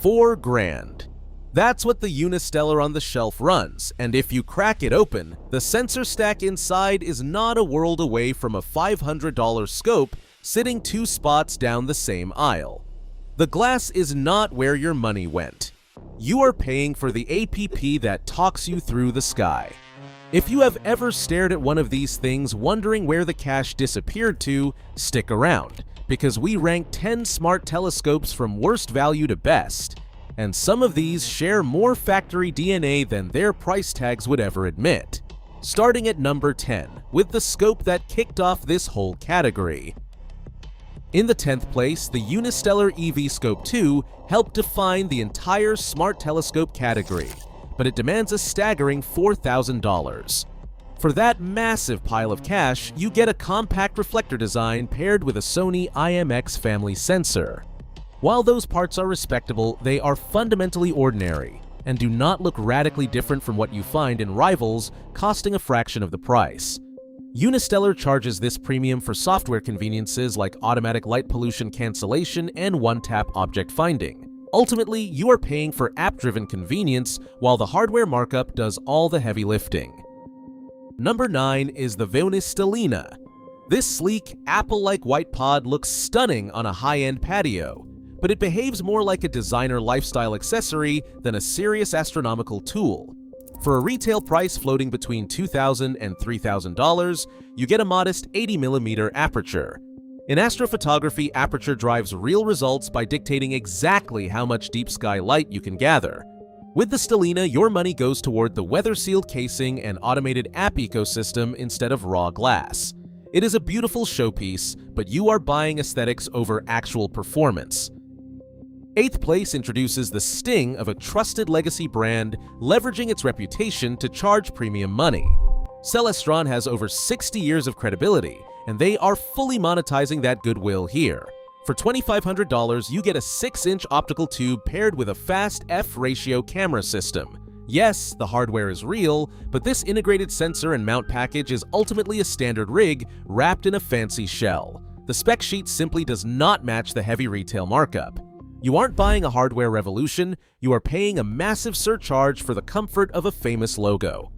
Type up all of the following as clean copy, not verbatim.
4 grand. That's what the Unistellar on the shelf runs, and if you crack it open, the sensor stack inside is not a world away from a $500 scope sitting 2 spots down the same aisle. The glass is not where your money went. You are paying for the APP that talks you through the sky. If you have ever stared at one of these things wondering where the cash disappeared to, stick around, because we rank 10 smart telescopes from worst value to best, and some of these share more factory DNA than their price tags would ever admit. Starting at number 10, with the scope that kicked off this whole category. In the 10th place, the Unistellar EV Scope 2 helped define the entire smart telescope category, but it demands a staggering $4,000. For that massive pile of cash, you get a compact reflector design paired with a Sony IMX family sensor. While those parts are respectable, they are fundamentally ordinary and do not look radically different from what you find in rivals, costing a fraction of the price. Unistellar charges this premium for software conveniences like automatic light pollution cancellation and one-tap object finding. Ultimately, you are paying for app-driven convenience while the hardware markup does all the heavy lifting. Number 9 is the Vaonis Stellina. This sleek, Apple-like white pod looks stunning on a high-end patio, but it behaves more like a designer lifestyle accessory than a serious astronomical tool. For a retail price floating between $2,000 and $3,000, you get a modest 80mm aperture. In astrophotography, aperture drives real results by dictating exactly how much deep sky light you can gather. With the Stellina, your money goes toward the weather-sealed casing and automated app ecosystem instead of raw glass. It is a beautiful showpiece, but you are buying aesthetics over actual performance. 8th place introduces the sting of a trusted legacy brand leveraging its reputation to charge premium money. Celestron has over 60 years of credibility, and they are fully monetizing that goodwill here. For $2,500, you get a 6-inch optical tube paired with a fast f-ratio camera system. Yes, the hardware is real, but this integrated sensor and mount package is ultimately a standard rig wrapped in a fancy shell. The spec sheet simply does not match the heavy retail markup. You aren't buying a hardware revolution, you are paying a massive surcharge for the comfort of a famous logo.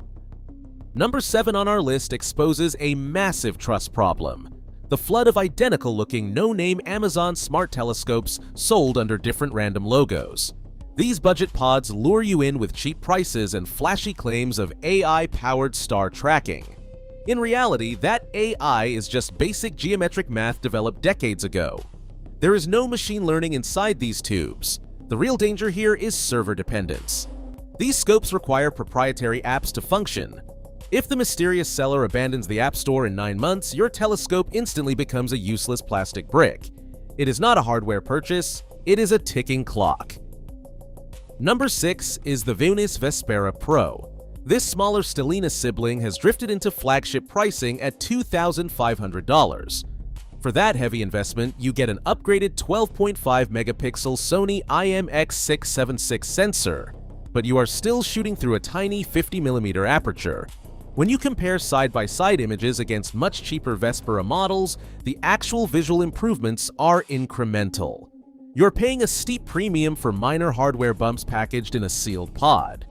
Number 7 on our list exposes a massive trust problem: the flood of identical-looking no-name Amazon smart telescopes sold under different random logos. These budget pods lure you in with cheap prices and flashy claims of AI-powered star tracking. In reality, that AI is just basic geometric math developed decades ago. There is no machine learning inside these tubes. The real danger here is server dependence. These scopes require proprietary apps to function. If the mysterious seller abandons the App Store in 9 months, your telescope instantly becomes a useless plastic brick. It is not a hardware purchase, it is a ticking clock. Number 6 is the Vaonis Vespera Pro. This smaller Stellina sibling has drifted into flagship pricing at $2,500. For that heavy investment, you get an upgraded 12.5-megapixel Sony IMX676 sensor, but you are still shooting through a tiny 50mm aperture. When you compare side-by-side images against much cheaper Vespera models, the actual visual improvements are incremental. You're paying a steep premium for minor hardware bumps packaged in a sealed pod.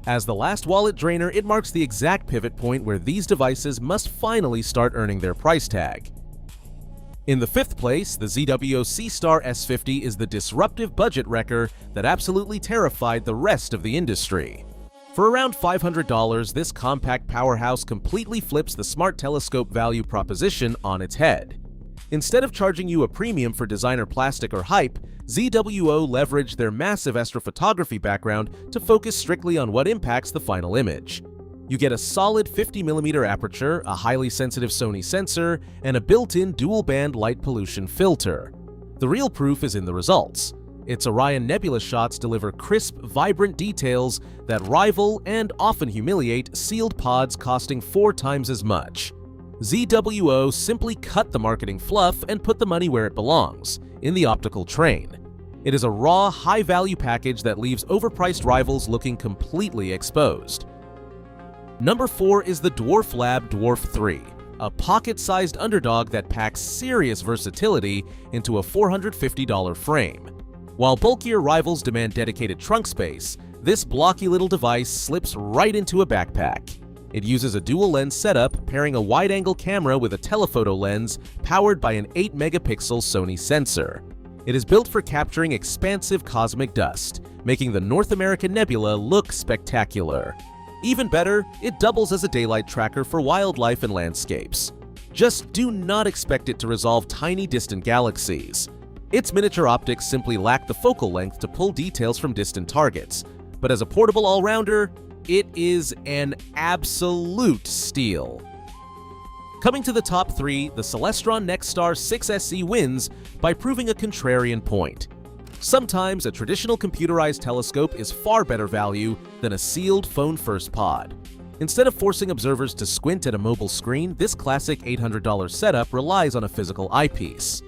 As the last wallet drainer, it marks the exact pivot point where these devices must finally start earning their price tag. In the 5th place, the ZWO Seestar S50 is the disruptive budget wrecker that absolutely terrified the rest of the industry. For around $500, this compact powerhouse completely flips the smart telescope value proposition on its head. Instead of charging you a premium for designer plastic or hype, ZWO leveraged their massive astrophotography background to focus strictly on what impacts the final image. You get a solid 50mm aperture, a highly sensitive Sony sensor, and a built-in dual-band light pollution filter. The real proof is in the results. Its Orion Nebula shots deliver crisp, vibrant details that rival and often humiliate sealed pods costing 4 times as much. ZWO simply cut the marketing fluff and put the money where it belongs, in the optical train. It is a raw, high-value package that leaves overpriced rivals looking completely exposed. Number 4 is the DwarfLab Dwarf 3, a pocket-sized underdog that packs serious versatility into a $450 frame. While bulkier rivals demand dedicated trunk space, this blocky little device slips right into a backpack. It uses a dual-lens setup, pairing a wide-angle camera with a telephoto lens powered by an 8-megapixel Sony sensor. It is built for capturing expansive cosmic dust, making the North American nebula look spectacular. Even better, it doubles as a daylight tracker for wildlife and landscapes. Just do not expect it to resolve tiny distant galaxies. Its miniature optics simply lack the focal length to pull details from distant targets, but as a portable all-rounder, it is an absolute steal. Coming to the top 3, the Celestron NexStar 6SE wins by proving a contrarian point. Sometimes a traditional computerized telescope is far better value than a sealed phone-first pod. Instead of forcing observers to squint at a mobile screen, this classic $800 setup relies on a physical eyepiece.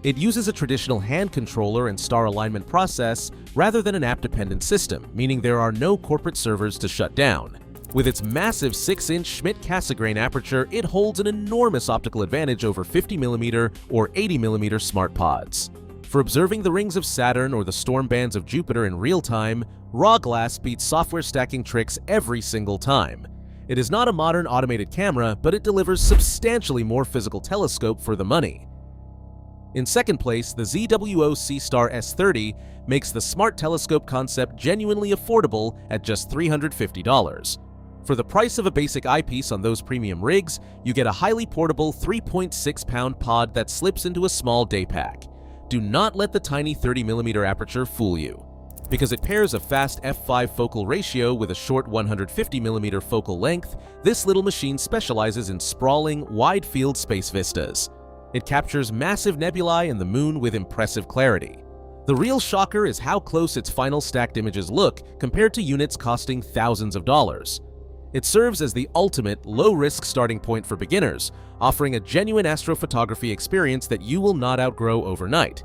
It uses a traditional hand controller and star alignment process rather than an app-dependent system, meaning there are no corporate servers to shut down. With its massive 6-inch Schmidt-Cassegrain aperture, it holds an enormous optical advantage over 50mm or 80mm smart pods. For observing the rings of Saturn or the storm bands of Jupiter in real time, raw glass beats software stacking tricks every single time. It is not a modern automated camera, but it delivers substantially more physical telescope for the money. In second place, the ZWO Seestar S30 makes the smart telescope concept genuinely affordable at just $350. For the price of a basic eyepiece on those premium rigs, you get a highly portable 3.6-pound pod that slips into a small day pack. Do not let the tiny 30mm aperture fool you. Because it pairs a fast f/5 focal ratio with a short 150mm focal length, this little machine specializes in sprawling, wide-field space vistas. It captures massive nebulae and the moon with impressive clarity. The real shocker is how close its final stacked images look compared to units costing thousands of dollars. It serves as the ultimate low-risk starting point for beginners, offering a genuine astrophotography experience that you will not outgrow overnight.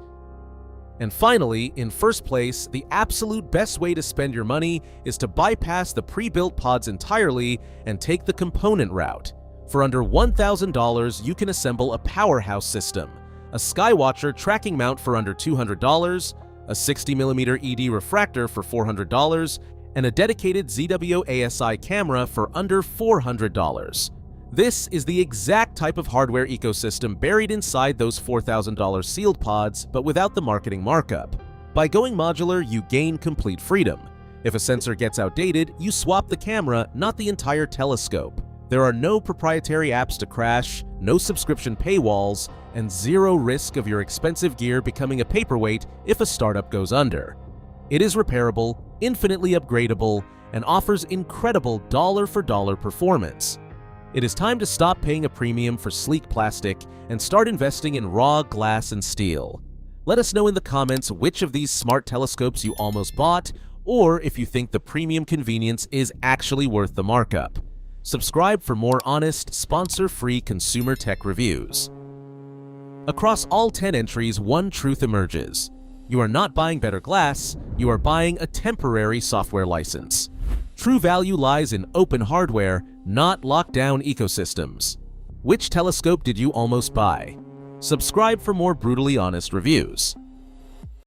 And finally, in first place, the absolute best way to spend your money is to bypass the pre-built pods entirely and take the component route. For under $1,000, you can assemble a powerhouse system, a Skywatcher tracking mount for under $200, a 60mm ED refractor for $400, and a dedicated ZWO ASI camera for under $400. This is the exact type of hardware ecosystem buried inside those $4,000 sealed pods, but without the marketing markup. By going modular, you gain complete freedom. If a sensor gets outdated, you swap the camera, not the entire telescope. There are no proprietary apps to crash, no subscription paywalls, and zero risk of your expensive gear becoming a paperweight if a startup goes under. It is repairable, infinitely upgradable, and offers incredible dollar-for-dollar performance. It is time to stop paying a premium for sleek plastic and start investing in raw glass and steel. Let us know in the comments which of these smart telescopes you almost bought, or if you think the premium convenience is actually worth the markup. Subscribe for more honest, sponsor-free consumer tech reviews. Across all 10 entries, one truth emerges. You are not buying better glass, you are buying a temporary software license. True value lies in open hardware, not locked-down ecosystems. Which telescope did you almost buy? Subscribe for more brutally honest reviews.